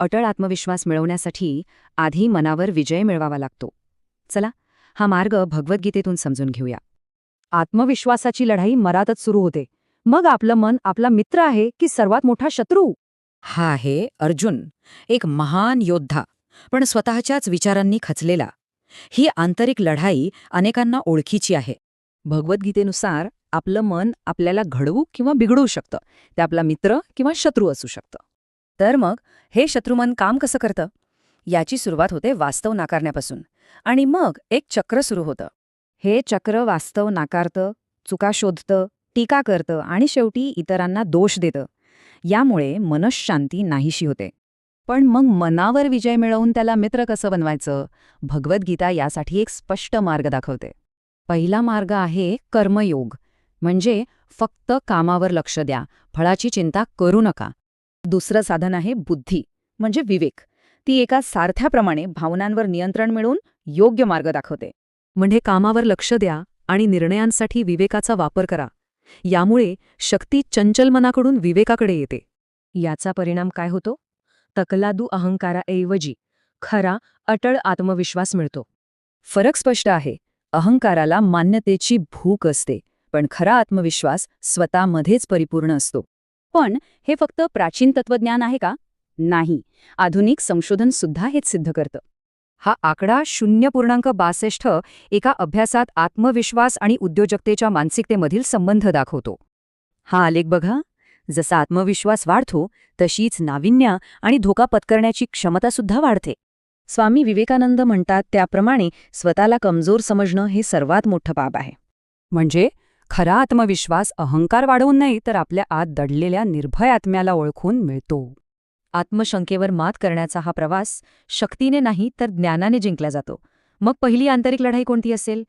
अटळ आत्मविश्वास मिळवण्यासाठी आधी मनावर विजय मिळवावा लागतो. चला, हा मार्ग भगवद्गीतेतून समजून घेऊया. आत्मविश्वासाची लढाई मनातच सुरू होते. मग आपलं मन आपला मित्र आहे की सर्वात मोठा शत्रू? हा आहे अर्जुन, एक महान योद्धा, पण स्वतःच्याच विचारांनी खचलेला. ही आंतरिक लढाई अनेकांना ओळखीची आहे. भगवद्गीतेनुसार आपलं मन आपल्याला घडवू किंवा बिघडवू शकतं. ते आपला मित्र किंवा शत्रू असू शकतं. तर मग हे शत्रुमन काम कसं करतं? याची सुरुवात होते वास्तव नाकारण्यापासून, आणि मग एक चक्र सुरू होतं. हे चक्र वास्तव नाकारतं, चुका शोधतं, टीका करतं आणि शेवटी इतरांना दोष देतं. यामुळे मनःशांती नाहीशी होते. पण मग मनावर विजय मिळवून त्याला मित्र कसं बनवायचं? भगवद्गीता यासाठी एक स्पष्ट मार्ग दाखवते. पहिला मार्ग आहे कर्मयोग, म्हणजे फक्त कामावर लक्ष द्या, फळाची चिंता करू नका. दुसरं साधन आहे बुद्धी, म्हणजे विवेक. ती एका सारथ्याप्रमाणे भावनांवर नियंत्रण मिळवून योग्य मार्ग दाखवते. म्हणजे कामावर लक्ष द्या आणि निर्णयांसाठी विवेकाचा वापर करा. यामुळे शक्ती चंचल मनाकडून विवेकाकडे येते. याचा परिणाम काय होतो? तकलादू अहंकाराऐवजी खरा अटळ आत्मविश्वास मिळतो. फरक स्पष्ट आहे. अहंकाराला मान्यतेची भूक असते, पण खरा आत्मविश्वास स्वतःमध्येच परिपूर्ण असतो. पण हे फक्त प्राचीन तत्वज्ञान आहे का? नाही. आधुनिक संशोधन सुद्धा हेच सिद्ध करतं. हा आकडा 0.62 एका अभ्यासात आत्मविश्वास आणि उद्योजकतेच्या मानसिकतेमधील संबंध दाखवतो. हा आलेख बघा. जसा आत्मविश्वास वाढतो तशीच नाविन्य आणि धोका पत्करण्याची क्षमतासुद्धा वाढते. स्वामी विवेकानंद म्हणतात त्याप्रमाणे स्वतःला कमजोर समजणं हे सर्वात मोठं पाप आहे. म्हणजे खरा आत्मविश्वास अहंकार वाढवून नाही, तर आपल्या आत दडलेल्या निर्भय आत्म्याला ओळखून मिळतो. आत्मशंकेवर मात करण्याचा हा प्रवास शक्तीने नाही तर ज्ञानाने जिंकला जातो. मग पहिली आंतरिक लढाई कोणती असेल?